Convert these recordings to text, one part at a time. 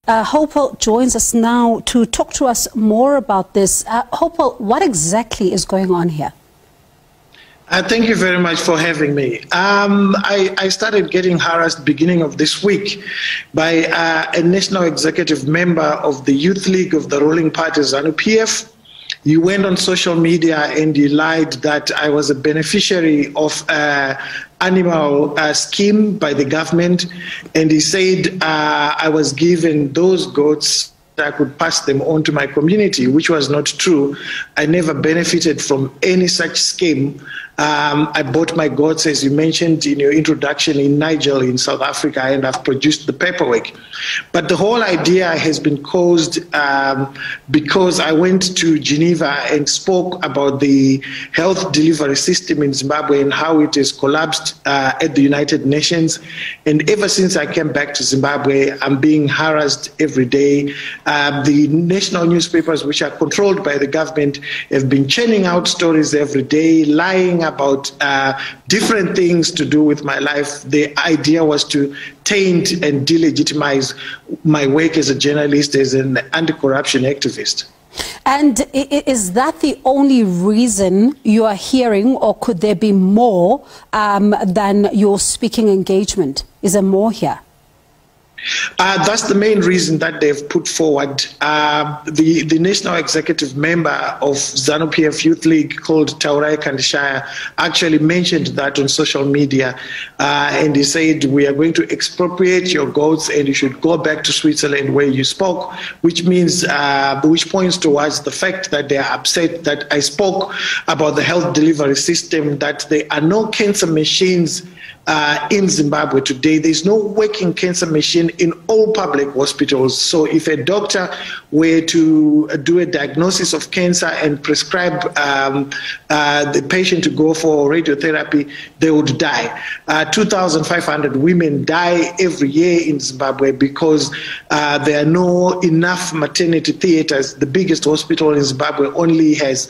Hopewell joins us now to talk to us more about this. Hopewell, what exactly is going on here? Thank you very much for having me. I started getting harassed beginning of this week by a national executive member of the Youth League of the ruling party, ZANU-PF. He went on social media and he lied that I was a beneficiary of an animal scheme by the government, and he said I was given those goats I could pass them on to my community, which was not true. I never benefited from any such scheme. I bought my goats, as you mentioned in your introduction, in Niger, in South Africa, and I've produced the paperwork. But the whole idea has been caused because I went to Geneva and spoke about the health delivery system in Zimbabwe and how it has collapsed at the United Nations. And ever since I came back to Zimbabwe, I'm being harassed every day. The national newspapers, which are controlled by the government, have been churning out stories every day, lying about different things to do with my life. The idea was to taint and delegitimize my work as a journalist, as an anti-corruption activist. And is that the only reason you are hearing, or could there be more than your speaking engagement? Is there more here? That's the main reason that they've put forward. The national executive member of ZANU-PF Youth League, called Taurai Kandishaya, actually mentioned that on social media, and he said, we are going to expropriate your goats and you should go back to Switzerland where you spoke, which means, which points towards the fact that they are upset that I spoke about the health delivery system, that there are no cancer machines in Zimbabwe today. There's no working cancer machine in all public hospitals. So if a doctor were to do a diagnosis of cancer and prescribe the patient to go for radiotherapy, they would die. 2,500 women die every year in Zimbabwe because there are no enough maternity theaters. The biggest hospital in Zimbabwe only has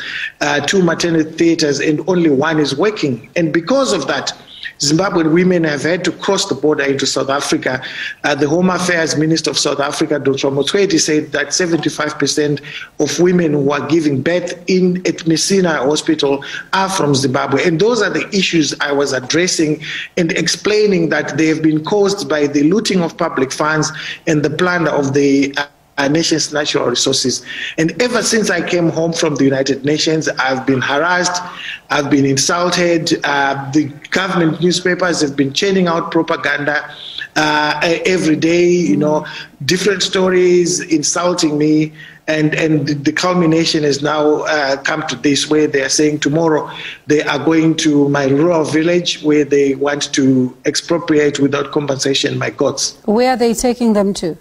2 maternity theaters and only 1 is working. And because of that, Zimbabwean women have had to cross the border into South Africa. The Home Affairs Minister of South Africa, Dr. Motswedi, said that 75% of women who are giving birth at Messina Hospital are from Zimbabwe. And those are the issues I was addressing and explaining that they have been caused by the looting of public funds and the plunder of the our nation's natural resources. And ever since I came home from the United Nations, I've been harassed, I've been insulted. The government newspapers have been churning out propaganda every day, you know, different stories insulting me. And the culmination has now come to this, where they are saying tomorrow they are going to my rural village where they want to expropriate without compensation my goats. Where are they taking them to?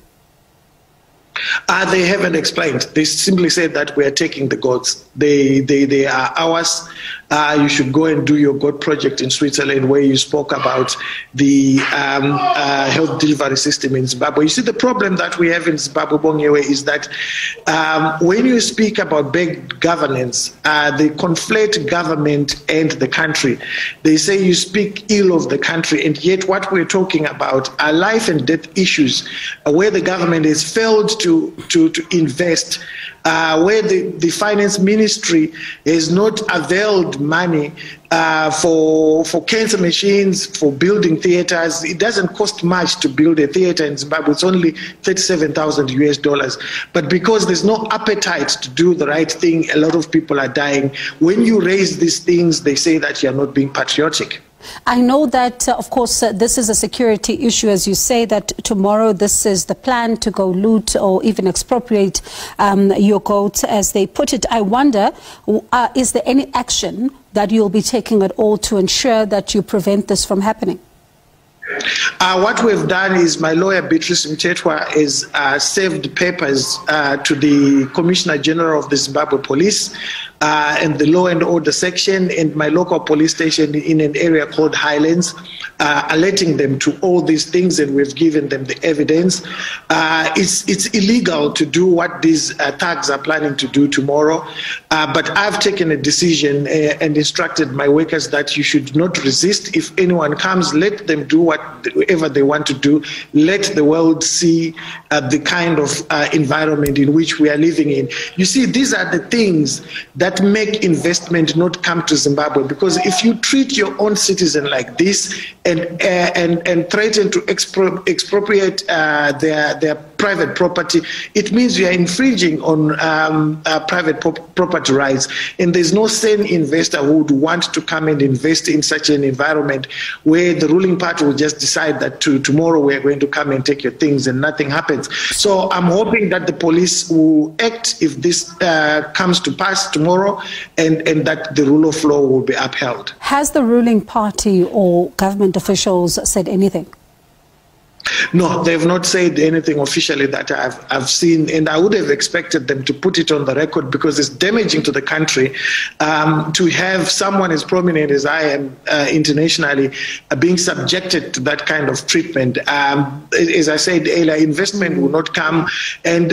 They haven't explained. They simply said that we are taking the goats. They are ours. You should go and do your goat project in Switzerland, where you spoke about the health delivery system in Zimbabwe. You see, the problem that we have in Zimbabwe, Bongewe, is that when you speak about big governance, they conflate government and the country. They say you speak ill of the country, and yet what we're talking about are life and death issues, where the government has failed to invest, where the finance ministry has not availed money for cancer machines, for building theaters. It doesn't cost much to build a theater in Zimbabwe. It's only $37,000 US. But because there's no appetite to do the right thing, a lot of people are dying. When you raise these things, they say that you're not being patriotic. I know that, of course, this is a security issue, as you say, that tomorrow this is the plan to go loot or even expropriate your goats, as they put it. I wonder, is there any action that you'll be taking at all to ensure that you prevent this from happening? What we've done is my lawyer, Beatrice Mtetwa, has served papers to the Commissioner General of the Zimbabwe Police and the Law and Order section and my local police station in an area called Highlands, alerting them to all these things, and we've given them the evidence. It's illegal to do what these thugs are planning to do tomorrow, but I've taken a decision and instructed my workers that you should not resist. If anyone comes, let them do whatever they want to do. Let the world see the kind of environment in which we are living in. You see, these are the things that make investment not come to Zimbabwe, because if you treat your own citizen like this and threaten to expropriate their private property, it means you are infringing on private property rights. And there's no sane investor who would want to come and invest in such an environment where the ruling party will just decide that tomorrow we're going to come and take your things and nothing happens. So I'm hoping that the police will act if this comes to pass tomorrow, and that the rule of law will be upheld. Has the ruling party or government officials said anything? No, they have not said anything officially that I've seen, and I would have expected them to put it on the record, because it's damaging to the country to have someone as prominent as I am internationally being subjected to that kind of treatment. As I said earlier, investment will not come, and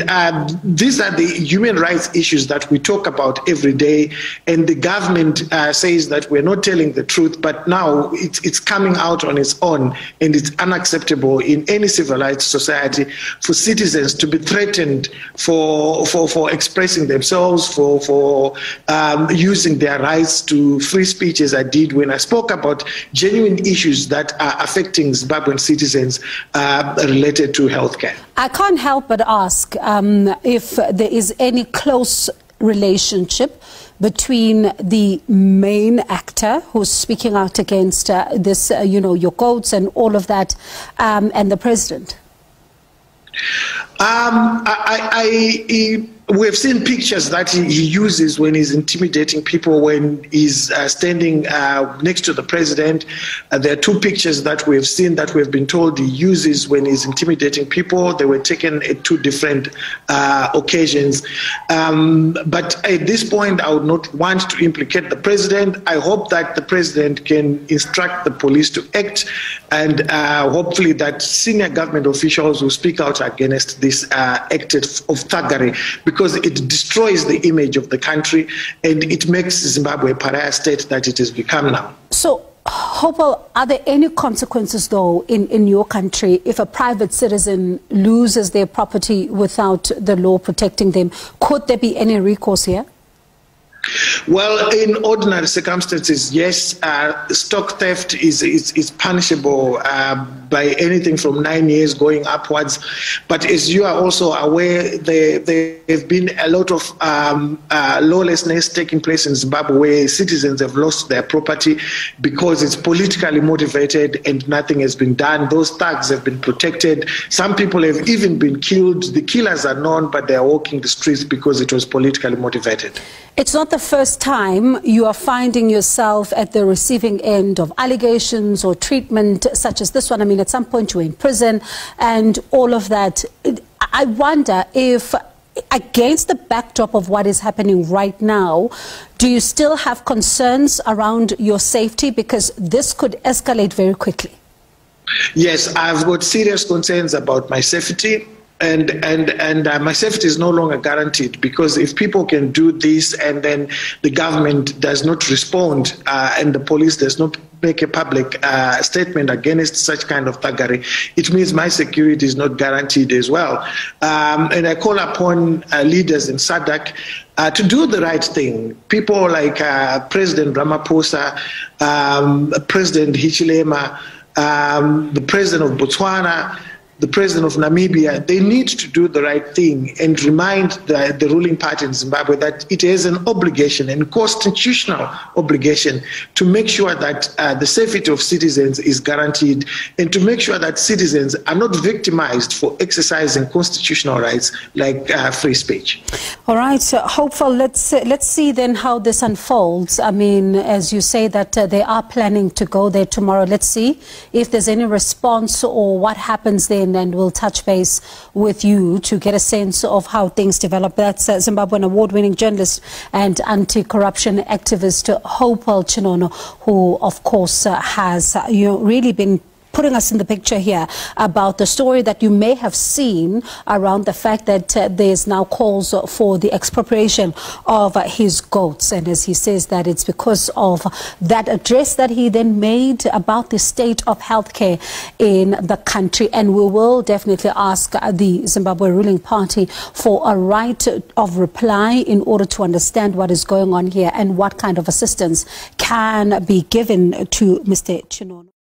these are the human rights issues that we talk about every day, and the government says that we're not telling the truth, but now it's coming out on its own, and it's unacceptable in any civilized society for citizens to be threatened for expressing themselves, for using their rights to free speech, as I did when I spoke about genuine issues that are affecting Zimbabwean citizens related to healthcare. I can't help but ask if there is any close relationship between the main actor who's speaking out against this, your goats and all of that, and the president. We've seen pictures that he uses when he's intimidating people, when he's standing next to the president. There are two pictures that we've seen that we've been told he uses when he's intimidating people. They were taken at two different occasions. But at this point, I would not want to implicate the president. I hope that the president can instruct the police to act, and hopefully that senior government officials will speak out against this act of thuggery, because it destroys the image of the country and it makes Zimbabwe a pariah state that it has become now. So, Hopewell, are there any consequences, though, in your country if a private citizen loses their property without the law protecting them? Could there be any recourse here? Well, in ordinary circumstances, yes, stock theft is punishable by anything from 9 years going upwards. But as you are also aware, there have been a lot of lawlessness taking place in Zimbabwe, where citizens have lost their property because it's politically motivated and nothing has been done. Those thugs have been protected. Some people have even been killed. The killers are known, but they are walking the streets because it was politically motivated. It's not the first time you are finding yourself at the receiving end of allegations or treatment such as this one. I mean, at some point you were in prison and all of that. I wonder if, against the backdrop of what is happening right now, do you still have concerns around your safety? Because this could escalate very quickly. Yes, I've got serious concerns about my safety. And my safety is no longer guaranteed, because if people can do this and then the government does not respond and the police does not make a public statement against such kind of thuggery, it means my security is not guaranteed as well. And I call upon leaders in SADC to do the right thing. People like President Ramaphosa, President Hichilema, the President of Botswana, the president of Namibia, they need to do the right thing and remind the ruling party in Zimbabwe that it has an obligation, and constitutional obligation, to make sure that the safety of citizens is guaranteed, and to make sure that citizens are not victimized for exercising constitutional rights like free speech. All right, so hopeful. Let's see then how this unfolds. I mean, as you say that they are planning to go there tomorrow. Let's see if there's any response or what happens then, and we'll touch base with you to get a sense of how things develop. That's Zimbabwean award-winning journalist and anti-corruption activist Hopewell Chinono, who of course has really been putting us in the picture here about the story that you may have seen around the fact that there's now calls for the expropriation of his goats. And as he says that it's because of that address that he then made about the state of healthcare in the country. And we will definitely ask the Zimbabwe ruling party for a right of reply in order to understand what is going on here and what kind of assistance can be given to Mr. Chinono.